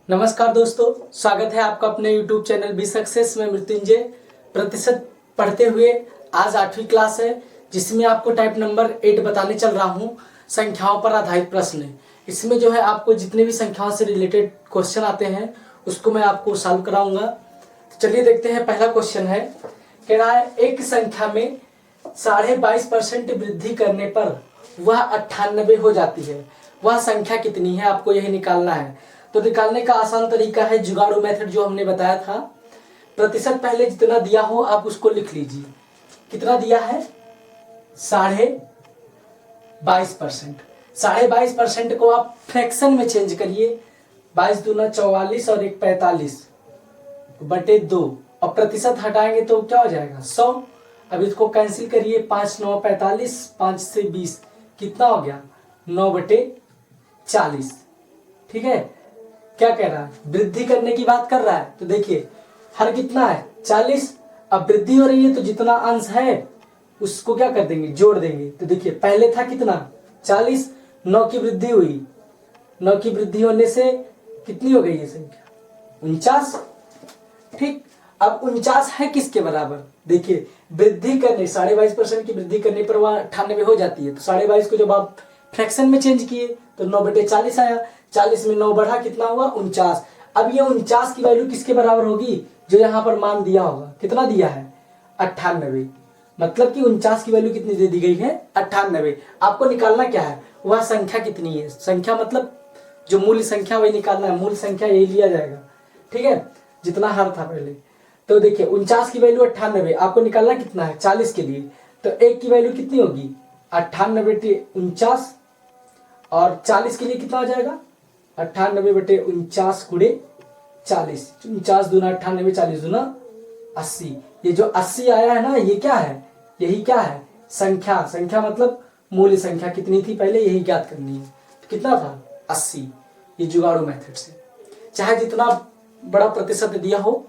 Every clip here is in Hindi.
नमस्कार दोस्तों, स्वागत है आपका अपने YouTube चैनल बी सक्सेस में। मृत्युंजय प्रतिशत पढ़ते हुए आज 8वीं क्लास है, जिसमें आपको टाइप नंबर 8 बताने चल रहा हूँ। संख्याओं पर आधारित प्रश्न। इसमें जो है आपको जितने भी संख्याओं से रिलेटेड क्वेश्चन आते हैं उसको मैं आपको सॉल्व कराऊंगा। तो चलिए देखते हैं। पहला क्वेश्चन है, कह रहा है एक संख्या में 22.5% वृद्धि करने पर वह 98 हो जाती है। वह संख्या कितनी है, आपको यही निकालना है। तो निकालने का आसान तरीका है जुगाड़ू मेथड, जो हमने बताया था। प्रतिशत पहले जितना दिया हो आप उसको लिख लीजिए। कितना दिया है? 22.5%। 22.5% को आप फ्रैक्शन में चेंज करिए। 22 दूना 44 और 1 45 बटे 2, और प्रतिशत हटाएंगे तो क्या हो जाएगा? 100। अब इसको कैंसिल करिए। 5 9 45, 5 से 20, कितना हो गया? 9/40। ठीक है। क्या कह रहा है? वृद्धि करने की बात कर रहा है। तो देखिए हर कितना है? 40। अब वृद्धि हो रही है तो जितना अंश है उसको क्या कर देंगे? जोड़ देंगे। तो देखिए पहले था कितना? 40। 9 की वृद्धि हुई। 9 की वृद्धि होने से कितनी हो गई ये संख्या? 49। ठीक। अब 49 है किसके बराबर? देखिए वृद्धि करने 22.5% की वृद्धि करने पर वह 98 हो जाती है। तो 22.5 को जब आप फ्रैक्शन में चेंज किए तो 9/40 आया। 40 में 9 बढ़ा, कितना हुआ? 49। अब ये 49 की वैल्यू किसके बराबर होगी? जो यहाँ पर मान दिया होगा। कितना दिया है? 98। मतलब कि 49 की वैल्यू कितनी दे दी गई है? 98। आपको निकालना क्या है? वह संख्या कितनी है। संख्या मतलब जो मूल संख्या वही निकालना है। मूल संख्या यही लिया जाएगा। ठीक है, जितना हर था पहले। तो देखिए 49 की वैल्यू 98, आपको निकालना कितना है? 40 के लिए। तो 1 की वैल्यू कितनी होगी? 98/49। और 40 के लिए कितना हो जाएगा? 98/49 गुणे 40। 49 दूना 98, 40 दूना 80। ये जो 80 आया है ना, ये क्या है? यही क्या है? संख्या। संख्या मतलब मूल संख्या कितनी थी पहले, यही ज्ञात करनी है। तो कितना था? 80। ये जुगाड़ू मेथड से चाहे जितना बड़ा प्रतिशत दिया हो,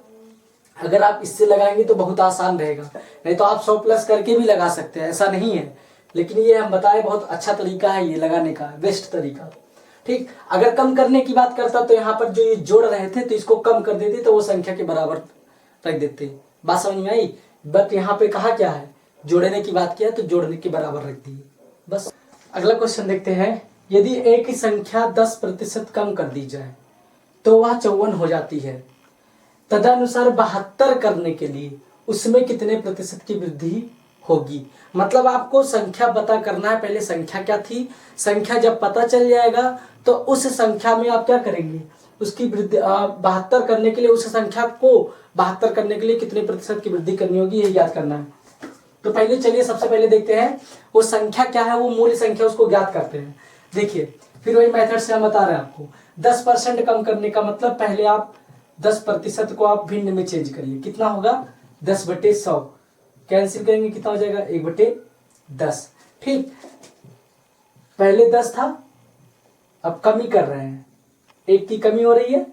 अगर आप इससे लगाएंगे तो बहुत आसान रहेगा। नहीं तो आप 100 प्लस करके भी लगा सकते हैं, ऐसा नहीं है। लेकिन ये हम बताए बहुत अच्छा तरीका है ये लगाने का, बेस्ट तरीका। ठीक। अगर कम करने की बात करता तो यहाँ पर जो ये जोड़ रहे थे तो इसको कम कर देते तो वो संख्या के बराबर रख देते। बात समझ में आई? बट यहाँ पे कहा क्या है? जोड़ने की बात किया तो जोड़ने के बराबर रख दिए बस। अगला क्वेश्चन देखते हैं। यदि एक ही संख्या 10% कम कर दी जाए तो वह 54 हो जाती है। तदनुसार 72 करने के लिए उसमें कितने प्रतिशत की वृद्धि होगी? मतलब आपको संख्या पता करना है। पहले संख्या क्या थी, संख्या जब पता चल जाएगा तो उस संख्या में आप क्या करेंगे? उसकी वृद्धि 72 करने के लिए उस संख्या को 72 करने के लिए कितने प्रतिशत की वृद्धि करनी होगी, यही याद करना है। तो पहले चलिए सबसे पहले देखते हैं वो संख्या क्या है, वो मूल संख्या, उसको ज्ञात करते हैं। देखिए फिर वही मेथड से हम बता रहे हैं आपको। 10% कम करने का मतलब पहले आप 10% को आप भिन्न में चेंज करिए। कितना होगा? 10/100। कैंसिल करेंगे, कितना हो जाएगा? 1/10। ठीक। पहले 10 था, अब कमी कर रहे हैं, 1 की कमी हो रही है।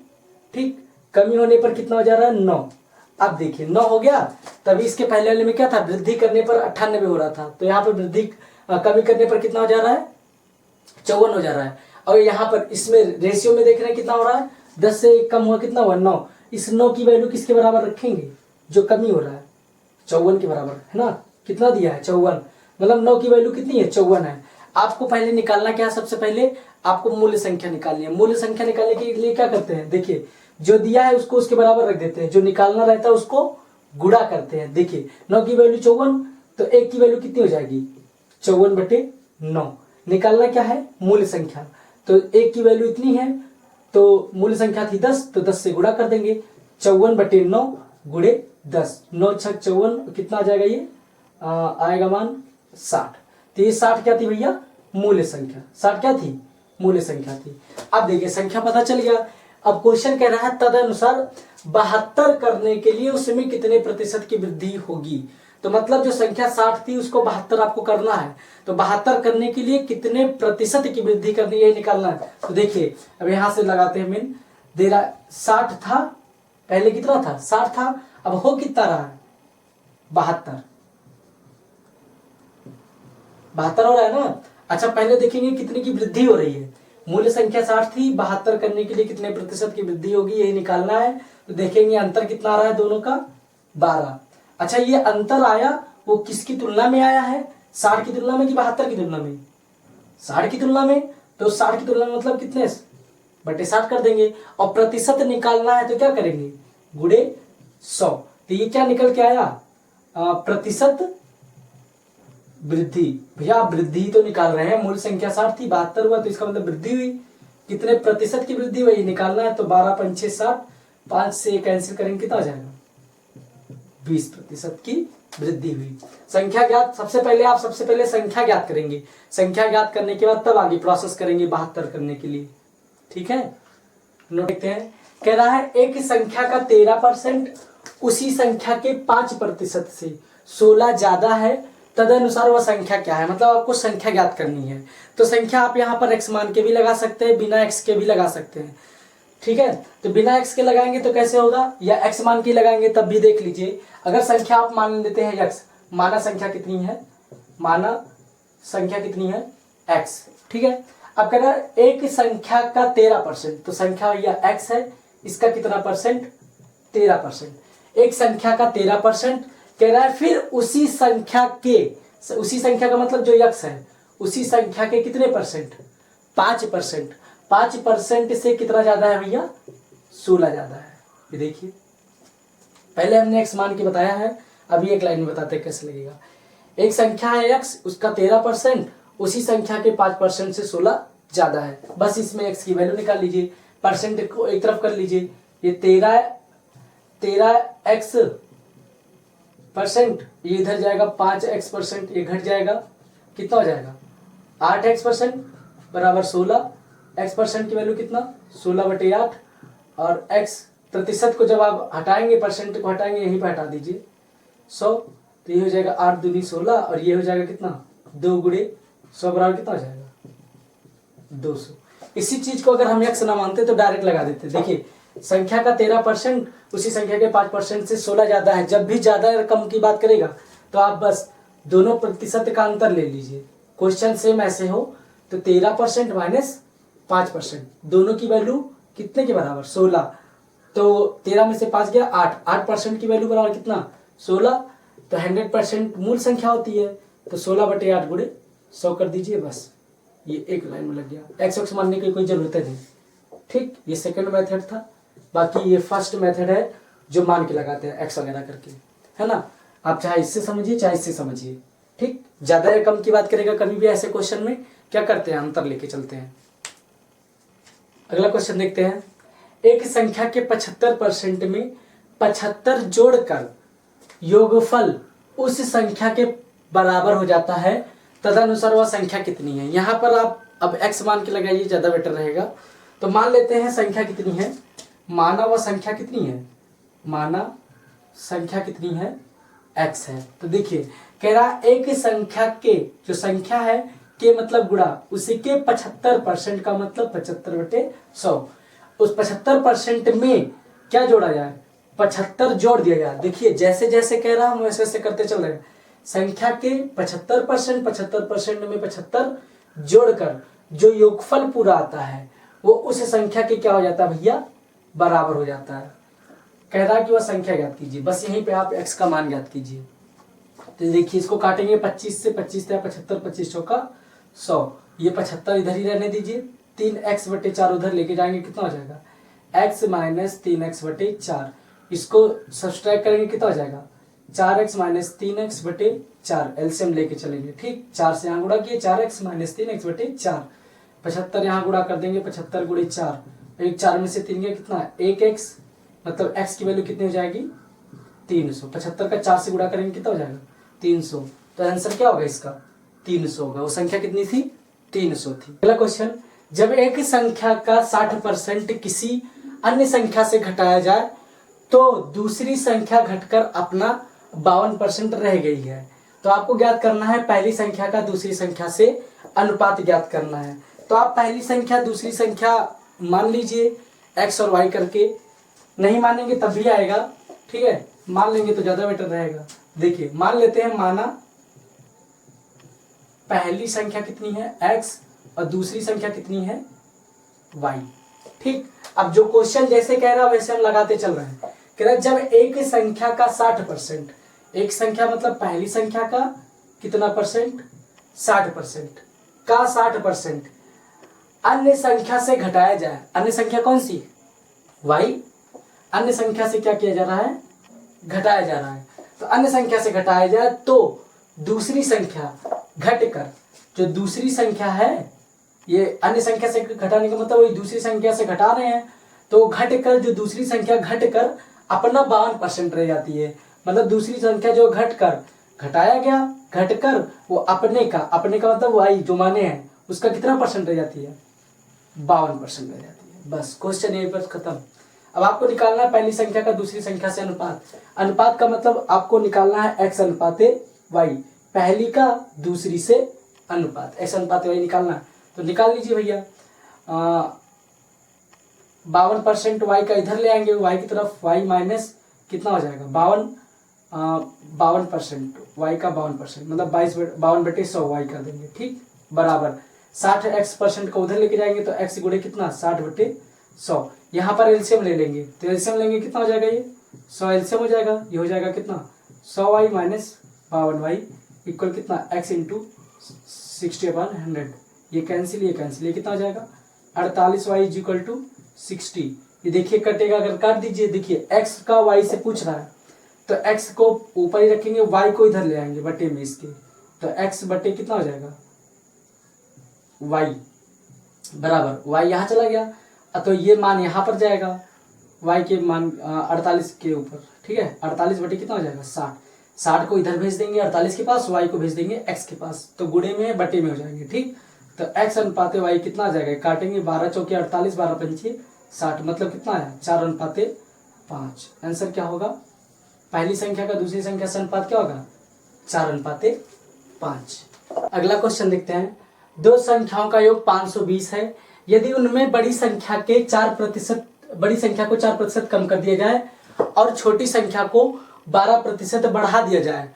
ठीक। कमी होने पर कितना हो जा रहा है? 9। अब देखिए 9 हो गया। तभी इसके पहले वाले में क्या था? वृद्धि करने पर 98 हो रहा था। तो यहाँ पर वृद्धि कमी करने पर कितना हो जा रहा है? 54 हो जा रहा है। और यहाँ पर इसमें रेशियो में देख रहे हैं कितना हो रहा है? 10 से कम हुआ, कितना हुआ? 9। इस 9 की वैल्यू किसके बराबर रखेंगे? जो कमी हो रहा है 54 के बराबर है ना। कितना दिया है? 54। मतलब 9 की वैल्यू कितनी है? 54 है। आपको पहले निकालना क्या है? सबसे पहले आपको मूल्य संख्या निकालनी है। मूल्य संख्या निकालने के लिए क्या करते हैं? देखिए जो दिया है उसको उसके बराबर रख देते हैं, जो निकालना रहता है उसको गुणा करते हैं। देखिए 9 की वैल्यू 54, तो 1 की वैल्यू कितनी हो जाएगी? 54/9। निकालना क्या है? मूल्य संख्या। तो 1 की वैल्यू इतनी है, तो मूल्य संख्या थी 10, तो 10 से गुणा कर देंगे। 54/9 गुणे 10, 9 6 54, कितना आ जाएगा ये? आएगा मान 60। तो ये 60 क्या थी भैया? मूल्य संख्या। 60 क्या थी? मूल्य संख्या थी। अब देखिए संख्या पता चल गया। अब क्वेश्चन कह रहा है तदनुसार 72 करने के लिए उसमें कितने प्रतिशत की वृद्धि होगी। तो मतलब जो संख्या 60 थी उसको 72 आपको करना है। तो 72 करने के लिए कितने प्रतिशत की वृद्धि करनी है, ये निकालना है। तो देखिए अब यहां से लगाते हैं मेन। दे रहा 60 था, पहले कितना था? 60 था। अब हो कितना रहा है? 72। 72 हो रहा है ना। अच्छा पहले देखेंगे कितने की वृद्धि हो रही है। मूल संख्या 60 थी, 72 करने के लिए कितने प्रतिशत की वृद्धि होगी यही निकालना है। तो देखेंगे अंतर कितना आ रहा है दोनों का, 12। अच्छा ये अंतर आया वो किसकी तुलना में आया है, 60 की तुलना में कि 72 की तुलना में, 60 की तुलना में। तो 60 की तुलना में मतलब कितने, बटे 60 कर देंगे। और प्रतिशत निकालना है तो क्या करेंगे, गुणे 100। तो ये क्या निकल के आया, प्रतिशत वृद्धि। भैया आप वृद्धि तो निकाल रहे हैं, मूल संख्या 60 थी 72 हुआ, तो इसका मतलब वृद्धि हुई, कितने प्रतिशत की वृद्धि हुई निकालना है। तो 12 पंचे 60, 5 से कैंसिल करेंगे कितना आ जाएगा, 20% की वृद्धि हुई। संख्या ज्ञात, सबसे पहले संख्या ज्ञात करेंगे, संख्या ज्ञात करने के बाद तब आगे प्रोसेस करेंगे 72 करने के लिए, ठीक है। नोट देखते हैं, कह रहा है एक संख्या का 13% उसी संख्या के 5% से 16 ज्यादा है, तदनुसार वह संख्या क्या है। मतलब आपको संख्या ज्ञात करनी है। तो संख्या आप यहाँ पर x मान के भी लगा सकते हैं, बिना x के भी लगा सकते हैं, ठीक है। तो बिना x के लगाएंगे तो कैसे होगा, या x मान के लगाएंगे तब भी देख लीजिए। अगर संख्या आप मान लेते हैं x, माना संख्या कितनी है, माना संख्या कितनी है x, ठीक है। अब कह रहा है एक संख्या का 13%, तो संख्या या x है, इसका कितना परसेंट, 13%। एक संख्या का 13% कह रहा है, फिर उसी संख्या का मतलब जो x है, उसी संख्या के कितने परसेंट, 5%। 5% से कितना ज्यादा है भैया, 16 ज्यादा है। ये देखिए पहले हमने x मान के बताया है, अभी एक लाइन में बताते हैं कैसे लगेगा। एक संख्या है x, उसका 13%, उसी संख्या के 5% से 16 ज्यादा है। बस इसमें x की वैल्यू निकाल लीजिए, परसेंट को एक तरफ कर लीजिए। ये 13x%, ये इधर जाएगा 5x%, ये घट जाएगा, कितना हो जाएगा 8x% बराबर 16। x% की वैल्यू कितना, 16/8। और x प्रतिशत को जब आप हटाएंगे, परसेंट को हटाएंगे, यहीं पर हटा दीजिए 100। तो ये हो जाएगा 8 दूनी 16, और ये हो जाएगा कितना 2 गुणे 100 बराबर कितना हो जाएगा 200। इसी चीज को अगर हम x ना मानते तो डायरेक्ट लगा देते। देखिए संख्या का 13% उसी संख्या के 5% से 16 ज्यादा है। जब भी ज्यादा रकम की बात करेगा तो आप बस दोनों प्रतिशत का अंतर ले लीजिए। क्वेश्चन सेम ऐसे हो तो 13% माइनस 5%, दोनों की वैल्यू कितने के बराबर, 16। तो 13 में से 5 गया 8, 8% की वैल्यू बराबर कितना 16। तो 100% मूल संख्या होती है, तो 16/8 गुणे 100 कर दीजिए। बस ये एक लाइन में लग गया, x मानने की कोई जरूरत नहीं, ठीक। ये सेकंड मेथड था, बाकी ये फर्स्ट मेथड है जो मान के लगाते हैं x वगैरह करके, है ना। आप चाहे इससे समझिए चाहे इससे समझिए, ठीक। ज्यादा या कम की बात करेगा कभी भी ऐसे क्वेश्चन में क्या करते हैं, अंतर लेके चलते हैं। अगला क्वेश्चन देखते हैं, एक संख्या के 75% में 75 जोड़कर योगफल उस संख्या के बराबर हो जाता है, तदनुसार वह संख्या कितनी है। यहाँ पर आप अब x मान के लगाइए, ज्यादा बेटर रहेगा। तो मान लेते हैं संख्या कितनी है, माना वह संख्या कितनी है, माना संख्या कितनी है x है। तो देखिए कह रहा एक संख्या के, जो संख्या है के मतलब गुणा उसी के 75% का मतलब 75/100। उस 75% में क्या जोड़ा जाए, 75 जोड़ दिया जाए। देखिए जैसे जैसे कह रहा हूं वैसे वैसे करते चल रहे हैं। संख्या के 75% 75% में 75 जोड़कर जो योगफल पूरा आता है वो उस संख्या के क्या हो जाता है भैया, बराबर हो जाता है। कह रहा है कि वह संख्या ज्ञात कीजिए, बस यहीं पे आप x का मान ज्ञात कीजिए। तो देखिए इसको काटेंगे 25 से, 25 से 75, 25 चौका 100, ये 75 इधर ही रहने दीजिए। 3x/4 उधर लेके जाएंगे, कितना हो जाएगा x - 3x/4। इसको सब्सट्रैक्ट करेंगे कितना हो जाएगा 4x - 3x/4। एलसीएम लेके चलेंगे, ठीक। 4 से यहाँ गुणा किए, 4x - 3x/4। 75 यहाँ गुणा कर देंगे, 75 × 4, एक 4 में से 3 गया, कितना 1x, मतलब x की वैल्यू कितनी हो जाएगी 300। 75 का 4 से गुणा करेंगे कितना हो जाएगा 300। तो आंसर क्या होगा इसका 300 होगा। वो संख्या कितनी थी 300 थी। अगला क्वेश्चन, जब एक संख्या का 60% किसी अन्य संख्या से घटाया जाए तो दूसरी संख्या घटकर अपना 52% रह गई है। तो आपको ज्ञात करना है पहली संख्या का दूसरी संख्या से अनुपात ज्ञात करना है। तो आप पहली संख्या दूसरी संख्या मान लीजिए x और y करके, नहीं मानेंगे तब भी आएगा, ठीक है। मान लेंगे तो ज्यादा बेटर रहेगा। देखिए मान लेते हैं, माना पहली संख्या कितनी है x और दूसरी संख्या कितनी है वाई। ठीक, अब जो क्वेश्चन जैसे कह रहा है वैसे हम लगाते चल रहे हैं। कह रहा है जब एक संख्या का 60%, एक संख्या मतलब पहली संख्या का कितना परसेंट, 60% का 60% अन्य संख्या से घटाया जाए। अन्य संख्या कौन सी, वाई। अन्य संख्या से क्या किया जा रहा है, घटाया जा रहा है। तो अन्य संख्या से घटाया जाए तो दूसरी संख्या घटकर, जो दूसरी संख्या है, ये अन्य संख्या से घटाने का मतलब वही दूसरी संख्या से घटा रहे हैं, तो घटकर जो दूसरी संख्या घटकर अपना 52% रह जाती है। मतलब दूसरी संख्या जो घटकर घटाया गया, घटकर वो अपने का मतलब वाई जो माने हैं उसका कितना परसेंट रह जाती है, 52% रह जाती है। बस क्वेश्चन यही पर खत्म। अब आपको निकालना है पहली संख्या का दूसरी संख्या से अनुपात। अनुपात का मतलब आपको निकालना है x अनुपाते y, पहली का दूसरी से अनुपात, x अनुपाते y निकालना है। तो निकाल लीजिए भैया। 52% y का इधर ले आएंगे, y की तरफ, y माइनस कितना हो जाएगा 52% y का 52% मतलब 52/100 y कर देंगे। ठीक, बराबर 60x% को उधर लेके जाएंगे तो x गुणे कितना 60/100। यहाँ पर एलसीएम ले लेंगे, तो एलसीएम लेंगे कितना हो जाएगा, ये 100 एलसीएम हो जाएगा। ये हो जाएगा कितना 100y माइनस 52y इक्वल कितना x इंटू 60/100। ये कैंसिल, ये कैंसिल, ये कितना हो जाएगा 48y इज इक्वल टू 60। ये देखिए कटेगा, अगर काट दीजिए, देखिए x का y से पूछ रहा है तो x को ऊपर ही रखेंगे, y को इधर ले आएंगे बटे में इसके, तो x बटे कितना हो जाएगा y बराबर y यहाँ चला गया, तो ये मान यहाँ पर जाएगा y के मान 48 के ऊपर। ठीक है, 48 बटे कितना हो जाएगा 60। 60 को इधर भेज देंगे 48 के पास, y को भेज देंगे x के पास, तो गुणे में बटे में हो जाएंगे। ठीक, तो x अनुपाते y कितना आ जाएगा, काटेंगे 12 चौके 48, 12 पंचे 60, मतलब कितना आया 4:5। आंसर क्या होगा, पहली संख्या का दूसरी संख्या से अनुपात क्या होगा 4:5। अगला क्वेश्चन देखते हैं। दो संख्याओं का योग 520 है। यदि उनमें बड़ी संख्या को 4% कम कर दिया जाए और छोटी संख्या को 12% बढ़ा दिया जाए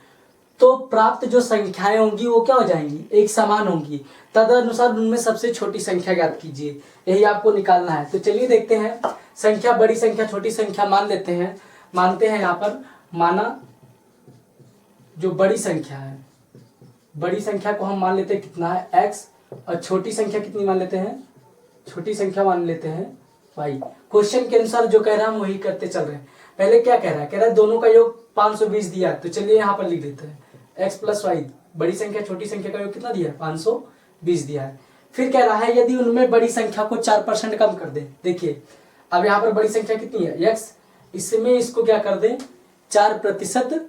तो प्राप्त जो संख्याएं होंगी वो क्या हो जाएंगी, एक समान होंगी। तदनुसार उनमें सबसे छोटी संख्या ज्ञात कीजिए। यही आपको निकालना है। तो चलिए देखते हैं। संख्या बड़ी संख्या छोटी संख्या मानते हैं यहाँ पर। माना जो बड़ी संख्या है, बड़ी संख्या को हम मान लेते हैं कितना है x, और छोटी संख्या कितनी मान लेते हैं, छोटी संख्या मान लेते हैं y। क्वेश्चन के अनुसार जो कह रहा है हम वही करते चल रहे हैं। पहले क्या कह रहा है दोनों का योग 520 दिया है, तो चलिए यहाँ पर लिख देते हैं x प्लस y, बड़ी संख्या छोटी संख्या का योग कितना दिया है 520 दिया है। फिर कह रहा है यदि उनमें बड़ी संख्या को 4% कम कर दे। देखिए अब यहाँ पर बड़ी संख्या कितनी है x, इसमें इसको क्या कर दें 4%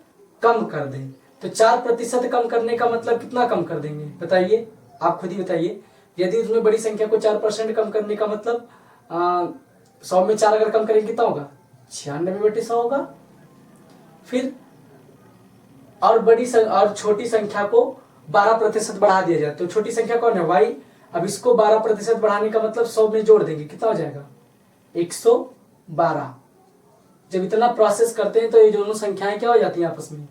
कम कर दें। तो 4% कम करने का मतलब कितना कम कर देंगे, बताइए, आप खुद ही बताइए। यदि उसमें बड़ी संख्या को 4% कम करने का मतलब 100 में 4 अगर कम करेंगे कितना होगा 96/100 होगा। फिर और छोटी संख्या को 12% बढ़ा दिया जाए, तो छोटी संख्या कौन है y। अब इसको 12% बढ़ाने का मतलब 100 में जोड़ देंगे, कितना हो जाएगा 112। जब इतना प्रोसेस करते हैं तो ये दोनों संख्याएं क्या हो जाती हैं, आपस में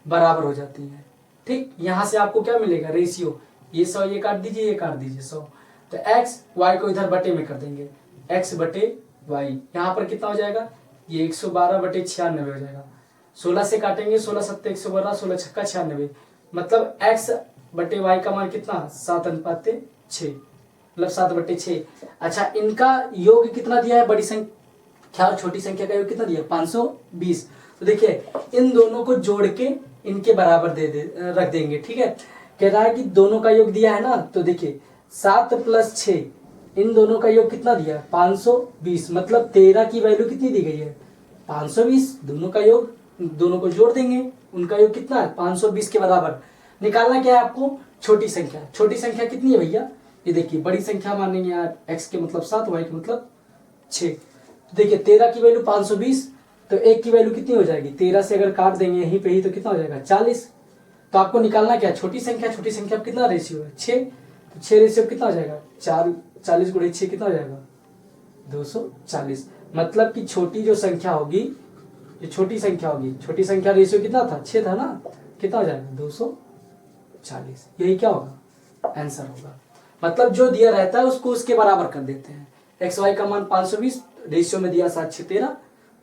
बराबर हो जाती हैं। ठीक, यहां से आपको क्या मिलेगा रेशियो, ये 100 ये काट दीजिए, ये काट दीजिए 100, तो x y को इधर बटे में कर देंगे, x बटे y। यहाँ पर कितना हो जाएगा, ये 112/96 हो जाएगा। 16 से काटेंगे, 16 7 112, 16 छक्का 96, मतलब x बटे y का मान कितना 7:6, मतलब 7/6। अच्छा, इनका योग कितना दिया है, बड़ी संख्या और छोटी संख्या का योग कितना दिया 520। तो देखिए इन दोनों को जोड़ के इनके बराबर रख देंगे। ठीक है, कह रहा है कि दोनों का योग दिया है ना, तो देखिए 7 + 6 इन दोनों का योग कितना दिया 520, मतलब 13 की वैल्यू कितनी दी गई है 520। दोनों का योग, दोनों को जोड़ देंगे, उनका योग कितना है 520 के बराबर। निकालना क्या है आपको, छोटी संख्या। छोटी संख्या कितनी है भैया, ये देखिए बड़ी संख्या मानेंगे यार, x के मतलब 7, y के मतलब 6। तो देखिए 13 की वैल्यू 520, तो 1 की वैल्यू कितनी हो जाएगी, 13 से अगर काट देंगे यहीं पे ही तो कितना हो जाएगा 40। तो आपको निकालना क्या, छोटी संख्या कितना रेशियो है 6, तो 6 रेशियो कितना हो जाएगा 40 × 6 कितना हो जाएगा 240। मतलब कि छोटी जो संख्या होगी, जो छोटी संख्या रेशियो कितना था 6 था ना, कितना हो जाएगा 240। यही क्या होगा आंसर होगा। मतलब जो दिया रहता है उसको उसके बराबर कर देते हैं। एक्स वाई का मान 520 रेशियो में दिया 7 6 13,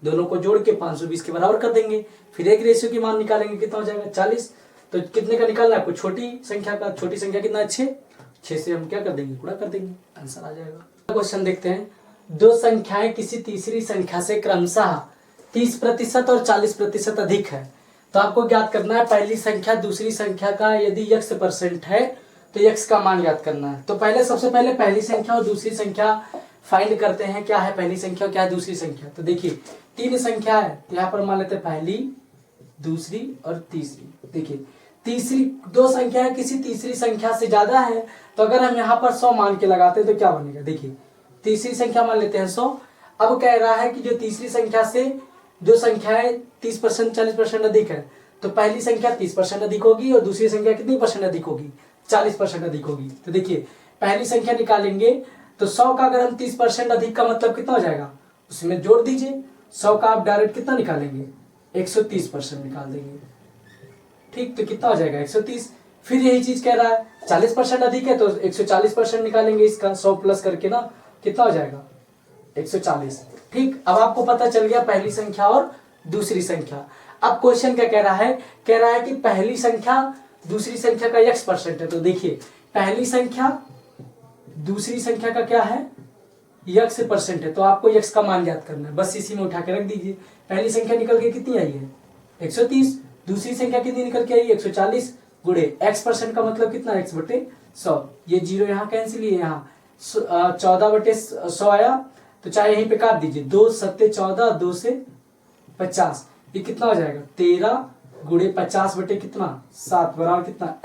दोनों को जोड़ के 520 के बराबर कर देंगे। फिर एक रेशियो की मान निकालेंगे, कितना हो जाएगा 40। तो कितने का निकालना है आपको, छोटी संख्या का। छोटी संख्या कितना है 6, 6 से हम क्या कर देंगे, गुणा कर देंगे, आंसर आ जाएगा। क्वेश्चन देखते हैं, दो संख्याएं किसी तीसरी संख्या से क्रमशः 30% और 40% अधिक है, तो आपको ज्ञात करना है पहली संख्या दूसरी संख्या का यदि x% है तो x का मान ज्ञात करना है। तो पहले सबसे पहले पहली संख्या और दूसरी संख्या फाइंड करते हैं, क्या है पहली संख्या और क्या है दूसरी संख्या। तो देखिए 3 संख्या है, तो यहाँ पर मान लेते हैं पहली, दूसरी और तीसरी। देखिए तीसरी दो संख्या है किसी तीसरी संख्या से ज्यादा है, तो अगर हम यहाँ पर 100 मान के लगाते हैं तो क्या बनेगा। देखिए तीसरी संख्या मान लेते हैं 100। अब कह रहा है कि जो तीसरी संख्या से जो संख्याएं 30% 40% अधिक है, तो पहली संख्या 30% अधिक होगी और दूसरी संख्या कितनी परसेंट अधिक होगी, 40% अधिक होगी। तो देखिए पहली संख्या निकालेंगे तो 100 का अगर हम 30% अधिक का मतलब कितना हो जाएगा, उसमें जोड़ दीजिए। 100 का आप डायरेक्ट कितना निकालेंगे, 130% निकाल देंगे। ठीक, तो कितना हो जाएगा 130। फिर यही चीज कह रहा है 40% अधिक है तो 140% निकालेंगे इसका, 100 प्लस करके ना, कितना हो जाएगा 140। ठीक, अब आपको पता चल गया पहली संख्या और दूसरी संख्या। अब क्वेश्चन क्या कह रहा है कि पहली संख्या दूसरी संख्या का x% है। तो देखिए पहली संख्या दूसरी संख्या का क्या है, x% है, तो आपको x का मान ज्ञात करना है, बस इसी में उठा के रख दीजिए। पहली संख्या निकल के कितनी आई है 130, दूसरी संख्या कितनी निकल के आई 140, गुणे x% का मतलब कितना x/100। ये जीरो यहाँ कैंसिल, ये यहाँ 14/100 आया, तो चाहे यहीं पे काट दीजिए, 2 7 14, 2 से 50, ये कितना हो जाएगा 13 गुणे 50 बटे कितना 7 बराबर कितना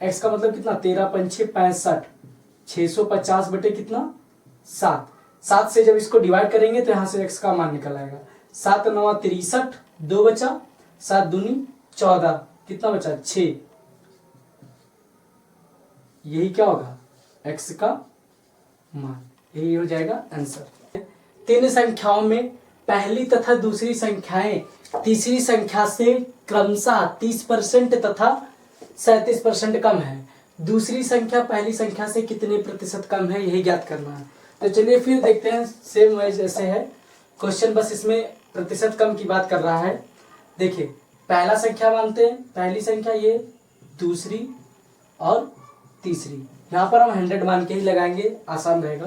x का मतलब कितना 13 5 6 65, 650 बटे कितना 7। 7 से जब इसको डिवाइड करेंगे तो यहाँ से x का मान निकल आएगा। 7 9 63, 2 बचा, 7 दूनी 14, कितना बचा 6। यही क्या होगा x का मान, यही हो जाएगा आंसर। 3 संख्याओं में पहली तथा दूसरी संख्याएं तीसरी संख्या से क्रमशः 30% तथा 37% कम है, दूसरी संख्या पहली संख्या से कितने प्रतिशत कम है, यही ज्ञात करना है। तो चलिए फिर देखते हैं, सेम वही जैसे है क्वेश्चन, बस इसमें प्रतिशत कम की बात कर रहा है। देखिए पहला संख्या मानते हैं, पहली संख्या ये, दूसरी और तीसरी, यहाँ पर हम 100 मान के ही लगाएंगे, आसान रहेगा।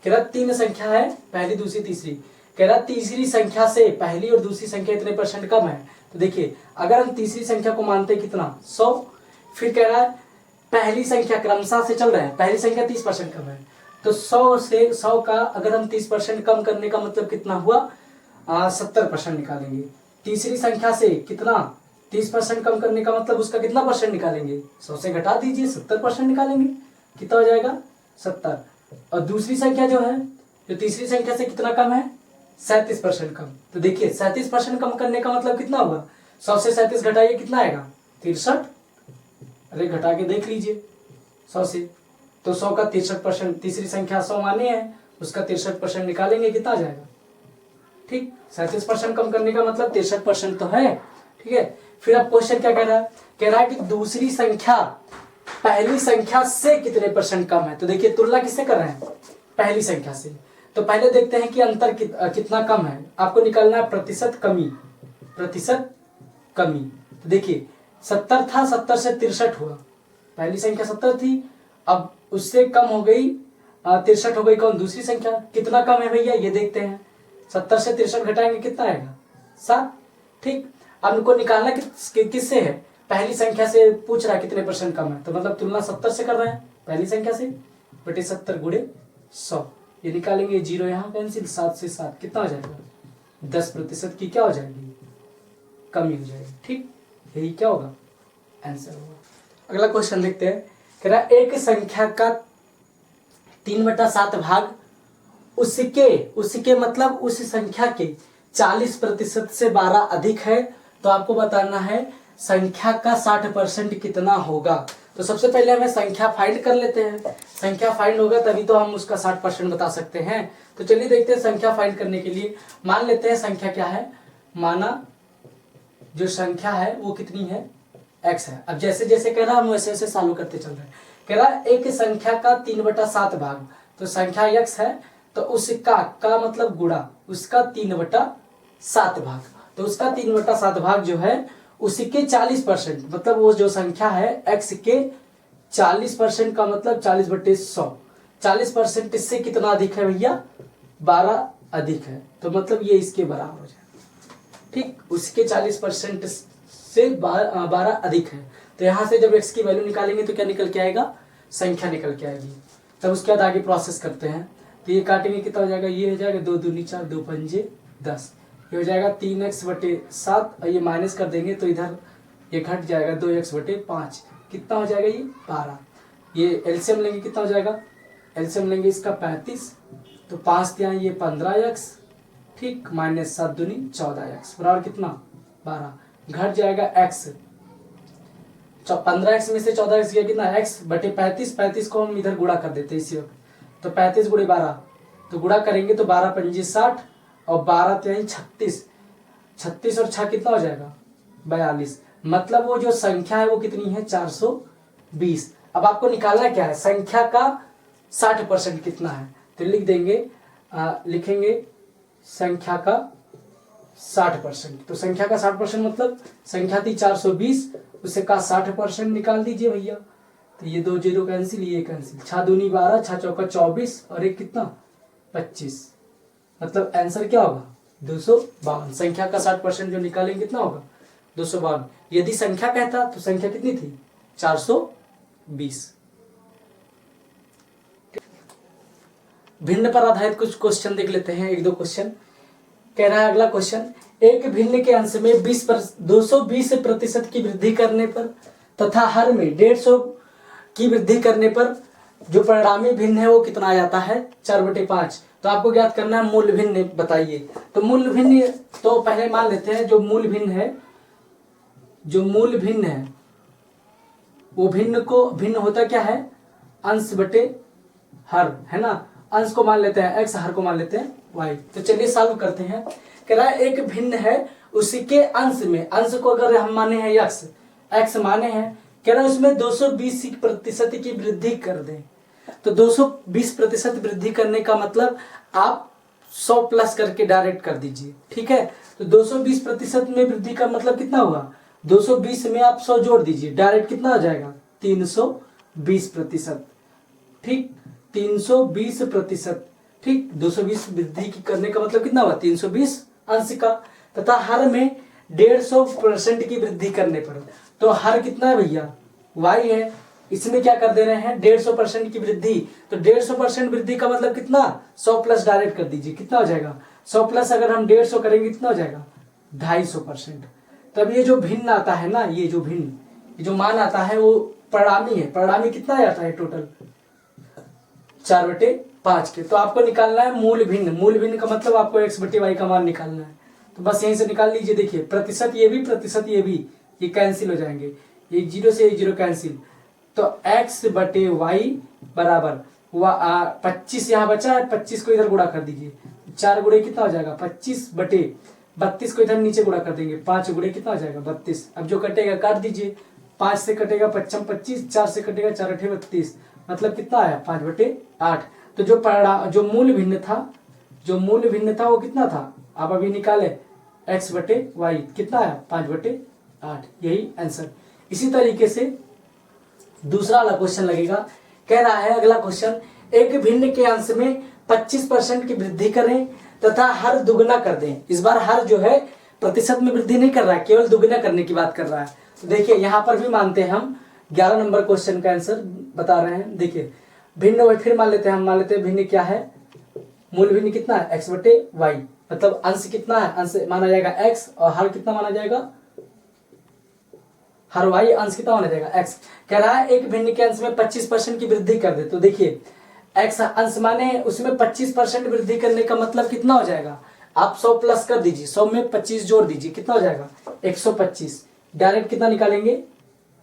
कह रहा 3 संख्या है, पहली दूसरी तीसरी, कह रहा तीसरी संख्या से पहली और दूसरी संख्या इतने % कम है। तो देखिए अगर हम तीसरी संख्या को मानते हैं कितना 100, फिर कह रहा है पहली संख्या क्रमशः से चल रहा है, पहली संख्या 30% कम है, तो 100 से 100 का अगर हम 30% कम करने का मतलब कितना हुआ 70% निकालेंगे। तीसरी संख्या से कितना 30% कम करने का मतलब उसका कितना % निकालेंगे, 100 से घटा दीजिए 70% निकालेंगे, कितना हो जाएगा 70। और दूसरी संख्या जो है, जो तीसरी संख्या से कितना कम है 37% कम। तो देखिए 37% कम करने का मतलब कितना होगा, 100 से 37 घटाइए कितना आएगा 63, अरे घटा के देख लीजिए 100 से, तो 100 का 63%, तीसरी संख्या 100 माने है, उसका 63% निकालेंगे, कितना आ जाएगा। ठीक, 37% कम करने का मतलब 63% तो है। ठीक है, फिर अब क्वेश्चन क्या कह रहा है कि दूसरी संख्या पहली संख्या से कितने % कम है। तो देखिए तुलना किससे कर रहे हैं, पहली संख्या से। तो पहले देखते हैं कि अंतर कितना कम है, आपको निकालना है प्रतिशत कमी। तो देखिए 70 था, 70 से 63 हुआ, पहली संख्या 70 थी, अब उससे कम हो गई 63 हो गई, कौन दूसरी संख्या। कितना कम है भैया ये देखते हैं, 70 से 63 घटाएंगे कितना आएगा 7। ठीक, अब उनको निकालना किससे है, पहली संख्या से पूछ रहा है कितने % कम है, तो मतलब तुलना 70 से कर रहे हैं पहली संख्या से, बटे 70 गुणे 100, ये निकालेंगे, जीरो यहाँ कैंसिल, 7 से 7 कितना हो जाएगा 10% की क्या हो जाएगी, कमी हो जाएगी। ठीक, यही क्या होगा आंसर होगा। अगला क्वेश्चन देखते हैं, कह रहा एक संख्या का 3/7 भाग उसके मतलब उस संख्या के 40% से 12 अधिक है, तो आपको बताना है संख्या का 60% कितना होगा। तो सबसे पहले हमें संख्या फाइंड कर लेते हैं, संख्या फाइंड होगा तभी तो हम उसका 60% बता सकते हैं। तो चलिए देखते हैं संख्या फाइंड करने के लिए, मान लेते हैं संख्या क्या है, माना जो संख्या है वो कितनी है x है। अब जैसे जैसे कह रहा है हम वैसे वैसे सॉल्व करते चल रहे हैं। कह रहा है एक संख्या का 3/7 भाग, तो संख्या x है तो उसका का मतलब गुणा उसका 3/7 भाग, तो उसका 3/7 भाग जो है उसके 40%, मतलब वो जो संख्या है x के 40% का मतलब 40/100, 40% इससे कितना अधिक है भैया, 12 अधिक है, तो मतलब ये इसके बराबर हो जाए। ठीक, उसके 40% से 12 अधिक है, तो यहाँ से जब x की वैल्यू निकालेंगे तो क्या निकल के आएगा, संख्या निकल के आएगी। तब उसके बाद आगे प्रोसेस करते हैं, तो ये काटेंगे कितना हो जाएगा, ये हो जाएगा 2 दूनी 4, 2 पंजे 10, ये हो जाएगा 3x/7, और ये माइनस कर देंगे तो इधर ये घट जाएगा 2x/5, कितना हो जाएगा ये 12। ये एलसीएम लेंगे कितना हो जाएगा, एलसीएम लेंगे इसका 35, तो 5 दिया ये 15x, ठीक, माइनस 7 दूनी 14x बराबर कितना 12, घट जाएगा x, 15x में से 14x गया कितना x/35, 35 को हम इधर गुणा कर देते हैं इसी वक्त, तो 35 × 12, तो गुणा करेंगे तो 12 पंजे 60 और 12 तिहाई 36, 36 और 6 कितना हो जाएगा 42, मतलब वो जो संख्या है वो कितनी है 420। अब आपको निकालना क्या है, संख्या का 60% कितना है, तो लिख देंगे लिखेंगे संख्या का 60%, तो संख्या का 60% मतलब संख्या थी 420, उसे का 60% निकाल दीजिए भैया, तो ये 2 0 कैंसिल, ये कैंसिल, 6 दूनी 12, 6 चौका 24 और एक कितना 25, मतलब आंसर क्या होगा 252। संख्या का 60% जो निकालेंगे कितना होगा 252। यदि संख्या कहता तो संख्या कितनी थी 420। भिन्न पर आधारित कुछ क्वेश्चन देख लेते हैं, 1-2 क्वेश्चन। कह रहा है अगला क्वेश्चन, एक भिन्न के अंश में 220% की वृद्धि करने पर तथा हर में 150 की वृद्धि करने पर जो परिणामी भिन्न है वो कितना आ जाता है 4/5। तो आपको ज्ञात करना है मूल भिन्न, बताइए। तो मूल भिन्न तो पहले मान लेते हैं जो मूल भिन्न है, जो मूल भिन्न है वो भिन्न होता क्या है अंश बटे हर, है ना, अंश को मान लेते हैं x, हर को मान लेते हैं y। तो चलिए सॉल्व करते हैं। कह रहा है एक भिन्न है उसके अंश में, अंश को अगर हम माने हैं x माने हैं, कह रहा है उसमें 220% की वृद्धि कर दें। तो 220% वृद्धि करने का मतलब आप 100 प्लस करके डायरेक्ट कर दीजिए, ठीक है। तो 220% में वृद्धि का मतलब कितना हुआ, 220 में आप 100 जोड़ दीजिए, डायरेक्ट कितना आ जाएगा 320%, ठीक, 320%, ठीक। 220 वृद्धि करने का मतलब कितना हुआ 320 अंश का, तथा हर में 150% की वृद्धि करने पर, तो हर कितना है भैया y है, इसमें क्या कर दे रहे हैं 150% की वृद्धि, तो 150% वृद्धि का मतलब कितना 100 प्लस डायरेक्ट कर दीजिए, कितना हो जाएगा 100 प्लस अगर हम 150 करेंगे कितना हो जाएगा 250%। तब ये जो भिन्न आता है ना, ये जो भिन्न, ये जो मान आता है वो परिणामी है, परिणामी कितना आता है टोटल 4/5 के। तो आपको निकालना है मूल भिन्न, मूल भिन्न का मतलब आपको x/y का मान निकालना है, तो बस यहीं से निकाल लीजिए। देखिए प्रतिशत ये भी, प्रतिशत ये भी, ये कैंसिल हो जाएंगे, ये 0 से 0 कैंसिल, तो x/y बराबर 25 यहाँ बचा है, 25 को इधर गुणा कर दीजिए, 4 गुणे कितना हो जाएगा 25/32 को इधर नीचे गुणा कर देंगे, 5 गुणे कितना हो जाएगा 32। अब जो कटेगा काट दीजिए, 5 से कटेगा 5 25, 4 से कटेगा 4 8 32, मतलब कितना आया 5/8। तो जो मूल भिन्न था, जो मूल भिन्न था वो कितना था, आप अभी निकाले x/y कितना आया 5/8, यही आंसर। इसी तरीके से दूसरा वाला क्वेश्चन लगेगा। कह रहा है अगला क्वेश्चन, एक भिन्न के अंश में 25% की वृद्धि करें तथा हर दुगना कर दें। इस बार हर जो है प्रतिशत में वृद्धि नहीं कर रहा है, केवल दुगना करने की बात कर रहा है। तो देखिए यहाँ पर भी मानते हैं हम 11 नंबर क्वेश्चन का आंसर बता रहे हैं। देखिए भिन्न फिर मान लेते हैं, हम मान लेते हैं भिन्न क्या है, मूल भिन्न कितना है x/y, मतलब अंश कितना है, अंश माना जाएगा x और हर कितना माना जाएगा, हर y अंश कितना माना जाएगा x। कह रहा है एक भिन्न के अंश में 25% की वृद्धि कर दे। तो देखिए x अंश माने उसमें 25% वृद्धि करने का मतलब कितना हो जाएगा, आप 100 प्लस कर दीजिए, 100 में 25 जोड़ दीजिए, कितना हो जाएगा 125, डायरेक्ट कितना निकालेंगे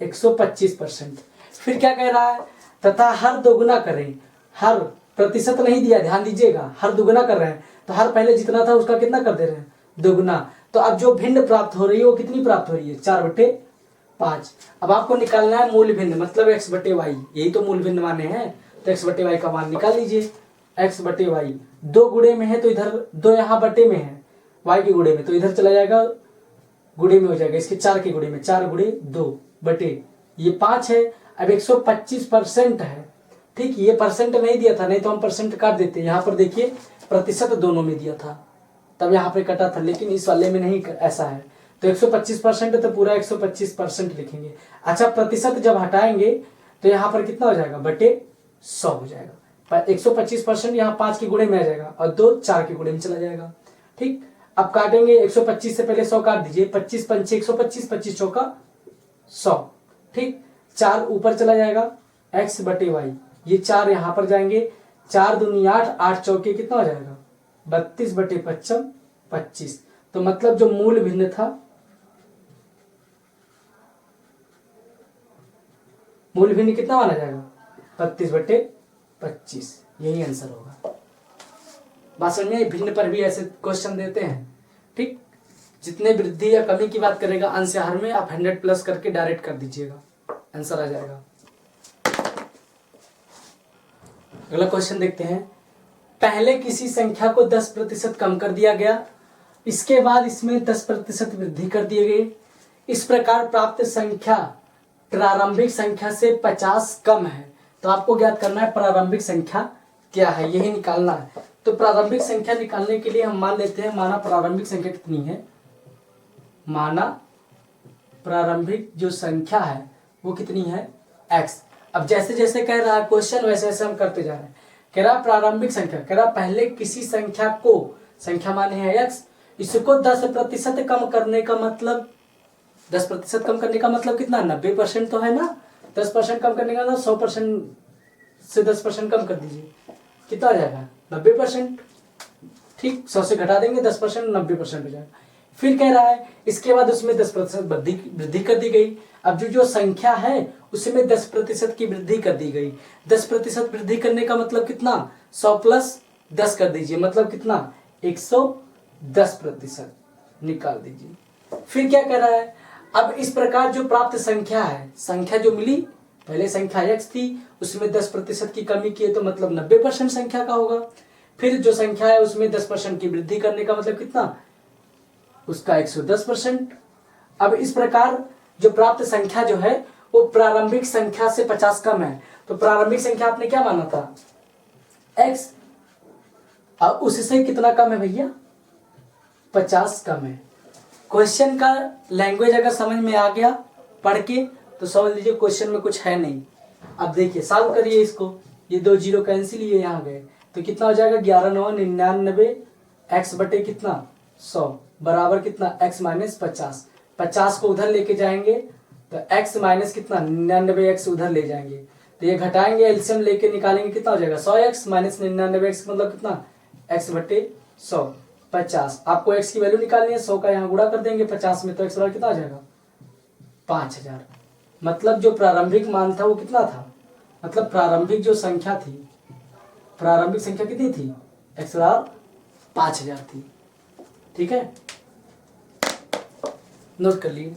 125%। फिर क्या कह रहा है, तथा हर दोगुना करें, हर प्रतिशत नहीं दिया, ध्यान दीजिएगा, हर दुगुना कर रहे हैं, तो हर पहले जितना था उसका कितना कर दे रहे हैं दोगुना। तो अब जो भिन्न प्राप्त हो रही है वो कितनी प्राप्त हो रही है 5। अब आपको निकालना है मूल भिन्न, मतलब x बटे वाई, यही तो मूल भिन्न माने हैं। तो x बटे वाई का मान निकाल लीजिए। x बटे वाई 2 गुणे में है तो इधर 2 यहाँ बटे में है, y के गुणे में, तो इधर चला जाएगा गुणे में हो जाएगा, इसके 4 के गुणे में, 4 गुणे 2 बटे ये 5 है। अब 125% है, ठीक, ये परसेंट नहीं दिया था, नहीं तो हम परसेंट काट देते। यहाँ पर देखिए प्रतिशत दोनों में दिया था, तब यहाँ पे कटा था, लेकिन इस वाले में नहीं ऐसा है। तो 125% है तो पूरा 125% लिखेंगे। अच्छा, प्रतिशत जब हटाएंगे तो यहाँ पर कितना हो जाएगा, बटे 100 हो जाएगा। पर 125% यहाँ 5 के गुणे में आ जाएगा और 2 4 के गुणे में चला जाएगा। ठीक, अब काटेंगे 125 से पहले 100 काट दीजिए, 25 पंचे 125, 25 चौका 100। ठीक, 4 ऊपर चला जाएगा, x बटे वाई, ये 4 यहाँ पर जाएंगे, 4 दूनी 8, 8 चौके कितना हो जाएगा, 32 बटे 55 25। तो मतलब जो मूल भिन्न था, मूल भिन्न कितना माना जाएगा, 32 बटे 25, यही आंसर होगा। बात समझ में, भिन्न पर भी ऐसे क्वेश्चन देते हैं। ठीक, जितने वृद्धि या कमी की बात करेगा अंश या हर में, आप 100 प्लस करके डायरेक्ट कर दीजिएगा, आंसर आ जाएगा। अगला क्वेश्चन देखते हैं। पहले किसी संख्या को 10% कम कर दिया गया, इसके बाद इसमें 10% वृद्धि कर दिए गए, इस प्रकार प्राप्त संख्या प्रारंभिक संख्या से 50 कम है। तो आपको ज्ञात करना है प्रारंभिक संख्या क्या है, यही निकालना है। तो प्रारंभिक संख्या निकालने के लिए हम मान लेते हैं, माना प्रारंभिक संख्या कितनी है, माना प्रारंभिक जो संख्या है वो कितनी है, x। अब जैसे जैसे कह रहा है क्वेश्चन वैसे वैसे हम करते जा रहे हैं। कह रहा प्रारंभिक संख्या, कह रहा पहले किसी संख्या को, संख्या माने है x, इसको 10% कम करने का मतलब, 10% कम करने का मतलब कितना, 90% तो है ना। 10% कम करने का मतलब 100% से 10% कम कर दीजिए, कितना आ जाएगा, 90%। ठीक, 100 से घटा देंगे 10%, 90% हो जाएगा। फिर कह रहा है इसके बाद उसमें 10% वृद्धि कर दी गई। अब जो संख्या है उसमें 10% की वृद्धि कर दी गई। 10% वृद्धि करने का मतलब कितना, 100 प्लस 10 कर दीजिए, मतलब कितना, 110% निकाल दीजिए। फिर क्या कह रहा है, अब इस प्रकार जो प्राप्त संख्या है, संख्या जो मिली, पहले संख्या x थी, उसमें 10% की कमी की है तो मतलब 90% संख्या का होगा। फिर जो संख्या है उसमें 10% की वृद्धि करने का मतलब कितना, उसका 110%। अब इस प्रकार जो प्राप्त संख्या जो है वो प्रारंभिक संख्या से 50 कम है। तो प्रारंभिक संख्या आपने क्या माना था, x, अब उससे कितना कम है भैया, 50 कम है। क्वेश्चन का लैंग्वेज अगर समझ में आ गया पढ़ के तो समझ लीजिए क्वेश्चन में कुछ है नहीं। अब देखिए सॉल्व करिए इसको, ये 2 जीरो कैंसिल, ये यहाँ गए, तो कितना हो जाएगा, 11 9 99, x बटे कितना 100 बराबर कितना, x माइनस 50। 50 को उधर लेके जाएंगे तो x माइनस कितना 99, x उधर ले जाएंगे तो ये घटाएंगे, एलसीएम लेके निकालेंगे, कितना हो जाएगा 100x माइनस 99x मतलब कितना, x बटे 100 50। आपको x की वैल्यू निकालनी है, 100 का यहाँ गुणा कर देंगे 50 में, तो x बराबर कितना आ जाएगा 5000। मतलब जो प्रारंभिक मान था वो कितना था, मतलब प्रारंभिक जो संख्या थी, प्रारंभिक संख्या कितनी थी, x बराबर 5000 थी। ठीक है, नोट कर लिए।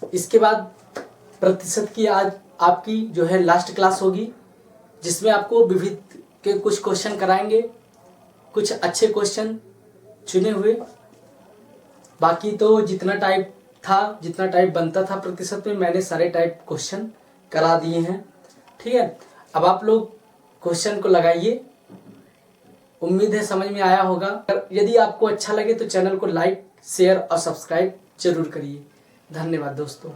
इसके बाद प्रतिशत की आज आपकी जो है लास्ट क्लास होगी, जिसमें आपको विविध के कुछ क्वेश्चन कराएंगे, कुछ अच्छे क्वेश्चन चुने हुए। बाकी तो जितना टाइप था, जितना टाइप बनता था प्रतिशत में, मैंने सारे टाइप क्वेश्चन करा दिए हैं। ठीक है, अब आप लोग क्वेश्चन को लगाइए, उम्मीद है समझ में आया होगा। यदि आपको अच्छा लगे तो चैनल को लाइक शेयर और सब्सक्राइब जरूर करिए। धन्यवाद दोस्तों।